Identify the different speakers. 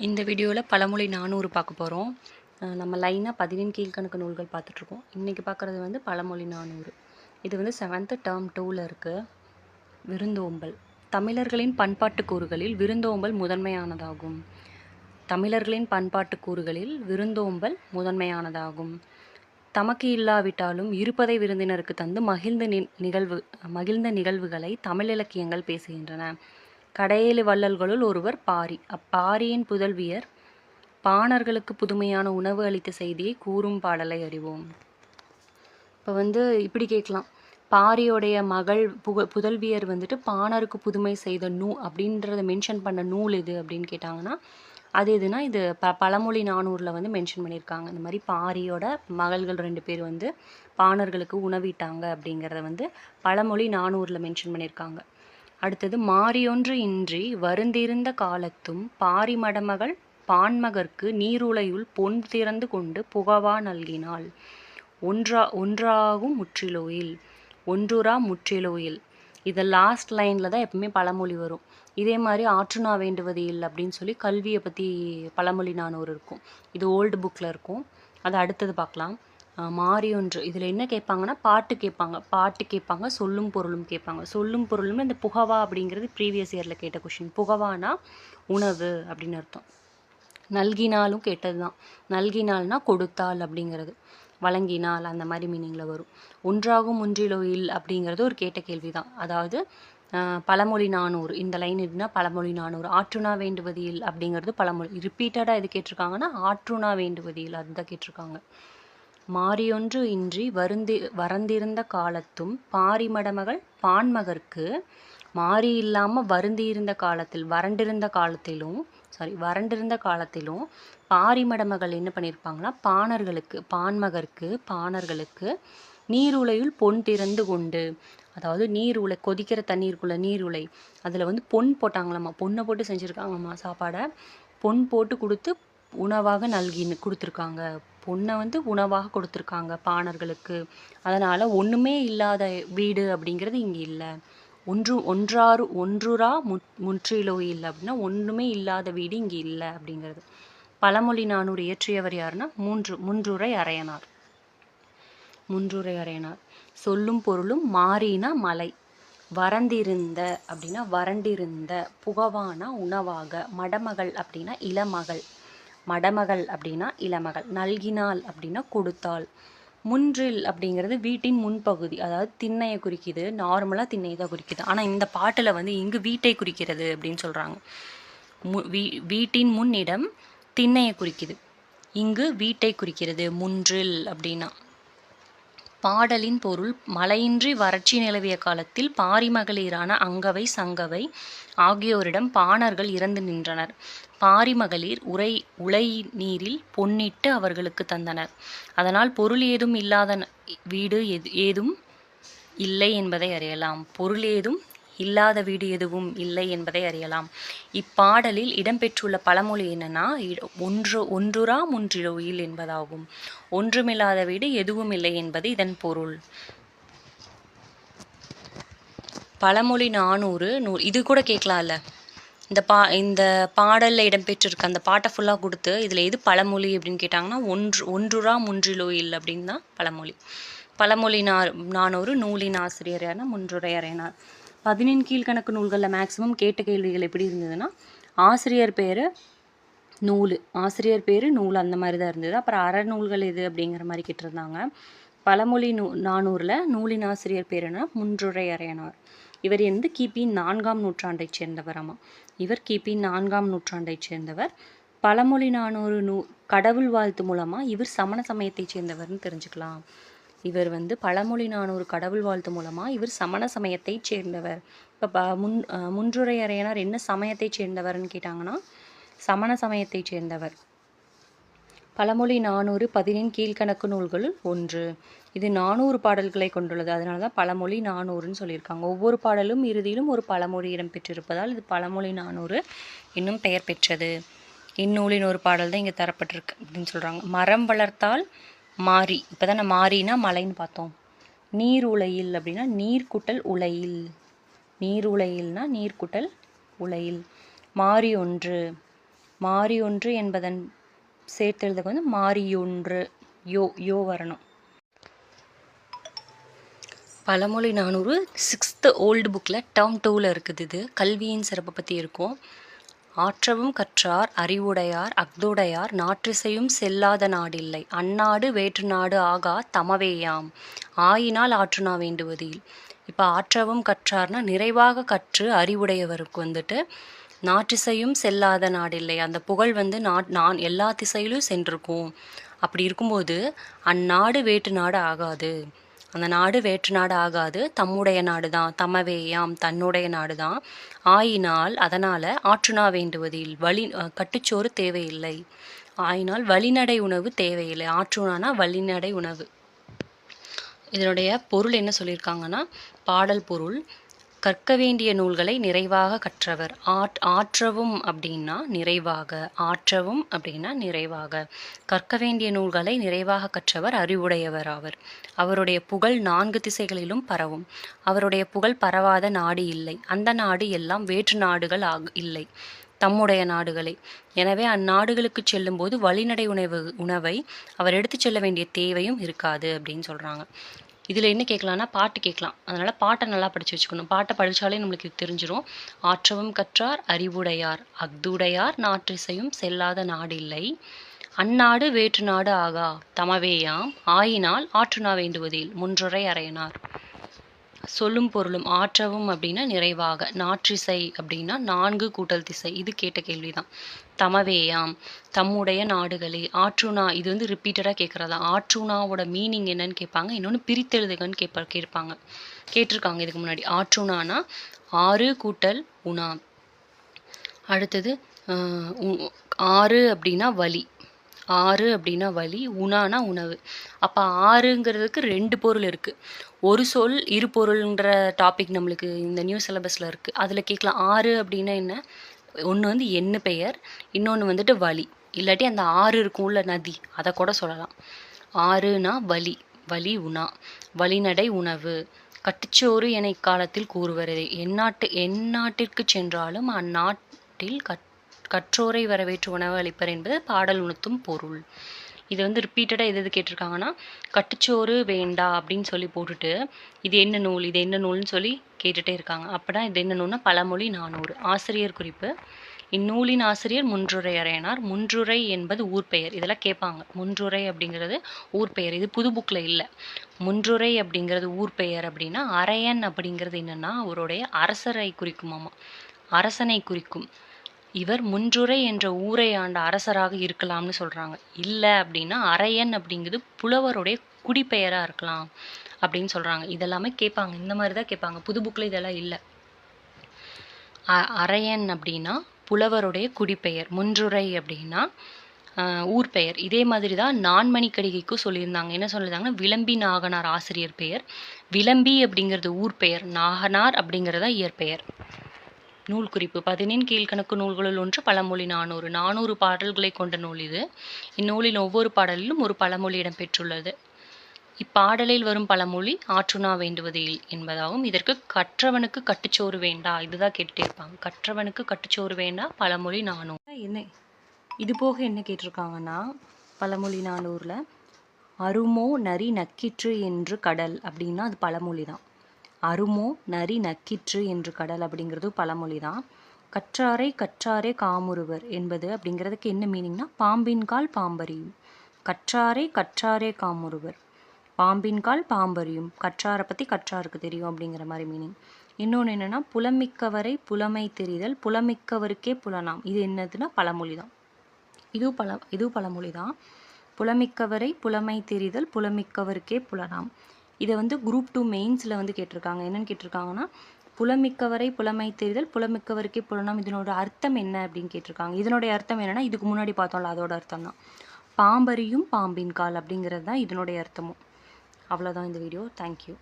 Speaker 1: இந்த வீடியோவில் பழமொழி 400 பார்க்க போகிறோம். நம்ம லைனாக 15 கீழ்கணக்கு நூல்கள் பார்த்துட்ருக்கோம். இன்றைக்கி பார்க்குறது வந்து பழமொழி 400. இது வந்து 7th டேர்ம் 2ல் இருக்குது. விருந்தோம்பல். தமிழர்களின் பண்பாட்டு கூறுகளில் விருந்தோம்பல் முதன்மையானதாகும். தமிழர்களின் பண்பாட்டு கூறுகளில் விருந்தோம்பல் முதன்மையானதாகும். தமக்கு இல்லாவிட்டாலும் இருப்பதை விருந்தினருக்கு தந்து மகிழ்ந்த நிகழ்வுகளை தமிழ் இலக்கியங்கள் பேசுகின்றன. கடையேழு வள்ளல்களுள் ஒருவர் பாரி. அப்பாரியின் புதல்வியர் பாணர்களுக்கு புதுமையான உணவு அளித்த செய்தியை கூறும் பாடலை அறிவோம். இப்போ வந்து இப்படி கேட்கலாம், பாரியோடைய மகள் புதல்வியர் வந்துட்டு பாணருக்கு புதுமை செய்த அப்படின்றத மென்ஷன் பண்ண நூல் எது அப்படின்னு கேட்டாங்கன்னா அது எதுனா இது பழமொழி 400ல் வந்து மென்ஷன் பண்ணியிருக்காங்க. இந்த மாதிரி பாரியோட மகள்கள் 2 பேர் வந்து பாணர்களுக்கு உணவிட்டாங்க அப்படிங்கிறத வந்து பழமொழி 400ல் மென்ஷன் பண்ணியிருக்காங்க. அடுத்தது, மாறியொன்று இன்றி வருந்திருந்த காலத்தும் பாரி மடமகள் பான்மகற்கு நீருலையுள் பொன் திறந்து கொண்டு புகவா நல்கினாள். ஒன்றாகும் முற்றிலோயில், ஒன்றுரா முற்றிலோயில். இது லாஸ்ட் லைனில் தான் எப்பவுமே பழமொழி வரும். இதே மாதிரி ஆற்றுனா வேண்டுவது இல்லை அப்படின்னு சொல்லி கல்வியை பற்றி பழமொழி 400 இருக்கும். இது ஓல்டு புக்கில் இருக்கும். அதை அடுத்தது பார்க்கலாம். மாறியொன்று, இதில் என்ன கேட்பாங்கன்னா பாட்டு கேட்பாங்க, சொல்லும் பொருளும் கேட்பாங்க. சொல்லும் பொருளும் இந்த புகவா அப்படிங்கிறது ப்ரீவியஸ் இயரில் கேட்ட கொஷின். புகவானா உணவு அப்படின்னு அர்த்தம். நல்கினாலும் கேட்டது தான். நல்கினால்னா கொடுத்தாள் அப்படிங்கிறது, வழங்கினால் அந்த மாதிரி மீனிங்கில் வரும். ஒன்றாகும் ஒன்றிலோயில் அப்படிங்கிறது ஒரு கேட்ட கேள்வி தான். அதாவது பழமொழி 400 இந்த லைன் எதுனா பழமொழி 400. ஆற்றுனா வேண்டுவது இல் அப்படிங்கிறது பழமொழி. ரிப்பீட்டடாக எது கேட்டிருக்காங்கன்னா ஆற்றுனா வேண்டுவது இல் அதுதான் கேட்டிருக்காங்க. மாறியொன்று இன்றி வரந்திருந்த காலத்தும் பாரி மடமகள் பான்மகற்கு, மாறி இல்லாமல் வருந்தியிருந்த காலத்தில் வறண்டிருந்த காலத்திலும் பாரி மடமகள் என்ன பண்ணியிருப்பாங்கன்னா பாணர்களுக்கு நீருலையுள் பொன் திறந்து கொண்டு, அதாவது நீருலை, கொதிக்கிற தண்ணீருக்குள்ள நீருலை, அதில் வந்து பொன் போட்டாங்களாம்மா, பொண்ணை போட்டு செஞ்சுருக்காங்கம்மா சாப்பாடை. பொன் போட்டு கொடுத்து உணவாக கொடுத்துருக்காங்க. பொண்ணை வந்து உணவாக கொடுத்துருக்காங்க பாணர்களுக்கு. அதனால் ஒன்றுமே இல்லாத வீடு அப்படிங்கிறது இங்கே இல்லை. ஒன்றுரா முற்றிலோ இல்லை அப்படின்னா ஒன்றுமே இல்லாத வீடு இங்கே இல்லை அப்படிங்கிறது. பழமொழி 400 இயற்றியவர் யாருன்னா முன்றுரை அரையனார். சொல்லும் பொருளும் மாறினா மலை, வரந்திருந்த அப்படின்னா வறண்டிருந்த, புகவானா உணவாக, மடமகள் அப்படின்னா இளமகள், நல்கினாள் அப்படின்னா கொடுத்தாள். முன்றில் அப்படிங்கிறது வீட்டின் முன்பகுதி, அதாவது திண்ணையை குறிக்குது. நார்மலாக திண்ணையை தான் குறிக்குது. ஆனால் இந்த பாட்டில் வந்து இங்கு வீட்டை குறிக்கிறது அப்படின்னு சொல்கிறாங்க. வீட்டின் முன்னிடம் திண்ணையை குறிக்குது, இங்கு வீட்டை குறிக்கிறது முன்றில் அப்படின்னா. பாடலின் பொருள், மழையின்றி வறட்சி நிலவிய காலத்தில் பாரிமகளிரான அங்கவை சங்கவை ஆகியோரிடம் பாணர்கள் இறந்து நின்றனர். பாரிமகளிர் உலை நீரில் பொன்னிட்டு அவர்களுக்கு தந்தனர். அதனால் பொருள் ஏதும் இல்லாத வீடு ஏதும் இல்லை என்பதை அறியலாம். இல்லாத வீடு எதுவும் இல்லை என்பதை அறியலாம். இப்பாடலில் இடம்பெற்றுள்ள பழமொழி என்னன்னா, ஒன்றுரா முன்றிலோயில் என்பதாகும். ஒன்றுமில்லாத வீடு எதுவும் இல்லை என்பது இதன் பொருள். பழமொழி 400 இது கூட கேட்கலாம்ல. இந்த பாடலில் இடம்பெற்றிருக்க அந்த பாட்டை ஃபுல்லாக கொடுத்து இதில் எது பழமொழி அப்படின்னு கேட்டாங்கன்னா ஒன்றுரா முன்றிலோயில் அப்படின்னு தான் பழமொழி. பழமொழி 400 நூலின் ஆசிரியர் யாருன்னா முன்றுரை அரையனார். 15 கீழ்கணக்கு நூல்களில் மேக்சிமம் கேட்ட கேள்விகள் எப்படி இருந்ததுன்னா, ஆசிரியர் பேர் நூல் அந்த மாதிரி தான் இருந்தது. அப்புறம் அறநூல்கள் எது அப்படிங்கிற மாதிரி கேட்டிருந்தாங்க. பழமொழி 400ல் நூலின் ஆசிரியர் பேருனா முன்றுரை அரையனார். இவர் வந்து கிபி 4ஆம் நூற்றாண்டைச் சேர்ந்தவர். இவர் கிபி 4ஆம் நூற்றாண்டைச் சேர்ந்தவர். பழமொழி 400 கடவுள் வாழ்த்து மூலமாக இவர் சமண சமயத்தைச் சேர்ந்தவர்னு தெரிஞ்சுக்கலாம். இவர் வந்து பழமொழி 400 கடவுள் வாழ்த்து மூலமாக இவர் சமண சமயத்தைச் சேர்ந்தவர். இப்போ முன்றுரை அரையனார் என்ன சமயத்தைச் சேர்ந்தவர்னு கேட்டாங்கன்னா சமண சமயத்தைச் சேர்ந்தவர். பழமொழி 400 15 கீழ்கணக்கு நூல்களுள் ஒன்று. இது 400 பாடல்களை கொண்டுள்ளது. அதனால தான் பழமொழி 400ன்னு சொல்லியிருக்காங்க. ஒவ்வொரு பாடலும் இறுதியிலும் ஒரு பழமொழி இடம்பெற்றிருப்பதால் இது பழமொழி 400 இன்னும் பெயர் பெற்றது. இந்நூலின் ஒரு பாடல் தான் இங்கே தரப்பட்டிருக்கு அப்படின்னு சொல்கிறாங்க. மரம் வளர்த்தால் மாறி, இப்போ தான் மாறினா மலைன்னு பார்த்தோம். நீர் உலையில் அப்படின்னா நீர்குட்டல் உலையில். மாறி ஒன்று மாறியொன்று என்பதன் சேர்த்தெழுதுக்கு வந்து மாறியொன்று யோ வரணும். பழமொழி 400 6th ஓல்டு புக்கில் டேர்ம் 2ல் இருக்குது. இது கல்வியின் சிறப்பை பற்றி இருக்கும். ஆற்றவும் கற்றார் அறிவுடையார் அஃதுடையார் நாற்றிசையும் செல்லாத நாடில்லை அந்நாடு வேற்று நாடு ஆகா தமவேயாம் ஆயினால் ஆற்றுணா வேண்டுவதில். இப்போ ஆற்றவும் கற்றார்னா நிறைவாக கற்று அறிவுடையவருக்கு வந்துட்டு நாற்றிசையும் செல்லாத நாடில்லை, அந்த புகழ் வந்து நான் எல்லா திசையிலும் சென்றிருக்கும். அப்படி இருக்கும்போது அந்நாடு வேற்று நாடு ஆகாது, அந்த நாடு வேற்று நாடு ஆகாது, தம்முடைய நாடு தான், தமவேயாம் தன்னுடைய நாடு தான். ஆயினால் அதனால் ஆற்றுணா வேண்டுவதில் கட்டுச்சோறு தேவையில்லை, ஆயினால் வழிநடை உணவு தேவையில்லை. ஆற்றுணானா வழிநடை உணவு. இதனுடைய பொருள் என்ன சொல்லியிருக்காங்கன்னா, பாடல் பொருள் கற்க வேண்டிய நூல்களை நிறைவாக கற்றவர். ஆற்றவும் அப்படின்னா நிறைவாக, ஆற்றவும் அப்படின்னா நிறைவாக. கற்க வேண்டிய நூல்களை நிறைவாக கற்றவர் அறிவுடையவர் ஆவர். அவருடைய புகழ் 4 திசைகளிலும் பரவும். அவருடைய புகழ் பரவாத நாடு இல்லை, அந்த நாடு எல்லாம் வேற்று நாடுகள் இல்லை, தம்முடைய நாடுகளே. எனவே அந்நாடுகளுக்கு செல்லும்போது வழிநடை உணவை அவர் எடுத்து செல்ல வேண்டிய தேவையும் இருக்காது அப்படின்னு சொல்கிறாங்க. இதில் என்ன கேட்கலான்னா பாட்டு கேட்கலாம். அதனால் பாட்டை நல்லா படித்து வச்சுக்கணும். பாட்டை படித்தாலே நம்மளுக்கு இது தெரிஞ்சிடும். ஆற்றவும் கற்றார் அறிவுடையார் அஃதுடையார் நாற்றிசையும் செல்லாத நாடில்லை அந்நாடு வேற்று நாடு ஆகா தமவேயாம் ஆயினால் ஆற்றுணா வேண்டுவதில் முன்றுரை அறையனார். சொல்லும் பொருளும் ஆற்றவும் அப்படின்னா நிறைவாக, நாற்றிசை அப்படின்னா 4 கூட்டல் திசை, இது கேட்ட கேள்விதான். தமவேயாம் தம்முடைய நாடுகளே. ஆற்றுணா இது வந்து ரிப்பீட்டடாக கேட்குறதா. ஆற்றுணாவோட மீனிங் என்னன்னு கேட்பாங்க. இன்னொன்று பிரித்தெழுதுகன்னு கேட்டிருக்காங்க இதுக்கு முன்னாடி. ஆற்றுணானா 6 கூட்டல் உணா. அடுத்தது 6 அப்படின்னா வழி, 6 அப்படின்னா வழி, உணானா உணவு. அப்போ 6ங்கிறதுக்கு 2 பொருள் இருக்குது. ஒரு சொல் இரு பொருள்ன்ற டாபிக் நம்மளுக்கு இந்த நியூ சிலபஸில் இருக்குது. அதில் கேட்கலாம் 6 அப்படின்னா என்ன. ஒன்று வந்து எண்ணு பெயர், இன்னொன்று வந்துட்டு வழி, இல்லாட்டி அந்த 6 இருக்கும்ல நதி, அதை கூட சொல்லலாம். 6னா வழி, வழி உணா, வழிநடை உணவு, கட்டுச்சோறு என இக்காலத்தில் கூறுவரே. எந்நாட்டிற்கு சென்றாலும் அந்நாட்டில் கற்றோரை வரவேற்று உணவு அளிப்பர் என்பது பாடல் உணர்த்தும் பொருள். இது வந்து ரிப்பீட்டடாக எது கேட்டிருக்காங்கன்னா, கட்டுச்சோறு வேண்டா அப்படின்னு சொல்லி போட்டுட்டு இது என்ன நூல் இது என்ன நூல்னு சொல்லி கேட்டுகிட்டே இருக்காங்க. அப்படின்னா இது என்ன நூல்னா பழமொழி 400. ஆசிரியர் குறிப்பு: இந்நூலின் ஆசிரியர் முன்றுரை அறையனார். முன்றுரை என்பது ஊர் பெயர். இதெல்லாம் கேட்பாங்க. முன்றுரை அப்படிங்கிறது ஊர் பெயர். இது புது புக்கில் இல்லை. முன்றுரை அப்படிங்கிறது ஊர் பெயர் அப்படின்னா, அரையன் அப்படிங்கிறது என்னன்னா அவருடைய அரசரை குறிக்குமாமா, அரசனை குறிக்கும். இவர் முன்றுரை என்ற ஊரை ஆண்ட அரசராக இருக்கலாம்னு சொல்கிறாங்க. இல்லை அப்படின்னா அரையன் அப்படிங்கிறது புலவருடைய குடிப்பெயராக இருக்கலாம் அப்படின்னு சொல்கிறாங்க. இதெல்லாமே கேட்பாங்க, இந்த மாதிரி தான் கேட்பாங்க. புது புக்கில் இதெல்லாம் இல்லை. அரையன் அப்படின்னா புலவருடைய குடிப்பெயர், முன்றுரை அப்படின்னா ஊர் பெயர். இதே மாதிரி தான் நான்மணிக்கடிகைக்கும் சொல்லியிருந்தாங்க. என்ன சொல்லியிருந்தாங்கன்னா, விளம்பி நாகனார் ஆசிரியர் பெயர், விளம்பி அப்படிங்கிறது ஊர் பெயர், நாகனார் அப்படிங்கிறதா இயற்பெயர். நூல் குறிப்பு: 14 கீழ்கணக்கு நூல்களுள் ஒன்று பழமொழி 400. 400 பாடல்களை கொண்ட நூல் இது. இந்நூலின் ஒவ்வொரு பாடலிலும் ஒரு பழமொழி இடம்பெற்றுள்ளது. இப்பாடலில் வரும் பழமொழி ஆற்றுணா வேண்டுவதில் என்பதாகும். இதற்கு கற்றவனுக்கு கட்டுச்சோறு வேண்டா, இதுதான் கேட்டுட்டே இருப்பாங்க. கற்றவனுக்கு கட்டுச்சோறு வேண்டா பழமொழி 400. என்ன இது போக என்ன கேட்டிருக்காங்கன்னா, பழமொழி 400ல் அருமோ நரி நக்கிற்று என்று கடல் அப்படின்னா அது பழமொழி தான். அருமோ நரி நக்கிற்று என்று கடல் அப்படிங்கிறது பழமொழி தான். கற்றாரே காமுறுவர் என்பது அப்படிங்கிறதுக்கு என்ன மீனிங்னா, பாம்பின் கால் பாம்பறியும். கற்றாரே காமுறுவர், பாம்பின் கால் பாம்பறியும். கற்றாரை பற்றி கற்றாருக்கு தெரியும் அப்படிங்கிற மாதிரி மீனிங். இன்னொன்று என்னென்னா, புலமிக்கவரை புலமை தெரிதல் புலமிக்கவருக்கே புலனாம். இது என்னதுன்னா பழமொழி தான். இது பழமொழி தான். புலமிக்கவரை புலமை தெரிதல் புலமிக்கவருக்கே புலனாம். இதை வந்து குரூப் 2 மெயின்ஸில் வந்து கேட்டிருக்காங்க. என்னென்னு கேட்டிருக்காங்கன்னா, புலமிக்கவரை புலமை தெரிதல் புலமிக்கவருக்கே புலனாம், இதனோட அர்த்தம் என்ன அப்படின்னு கேட்டிருக்காங்க. இதனுடைய அர்த்தம் என்னென்னா, இதுக்கு முன்னாடி பார்த்தோம்ல அதோட அர்த்தம் தான். பாம்பறியும் பாம்பின் கால் அப்படிங்கிறது தான் இதனுடைய அர்த்தமும். அவ்வளோதான் இந்த வீடியோ. தேங்க்யூ.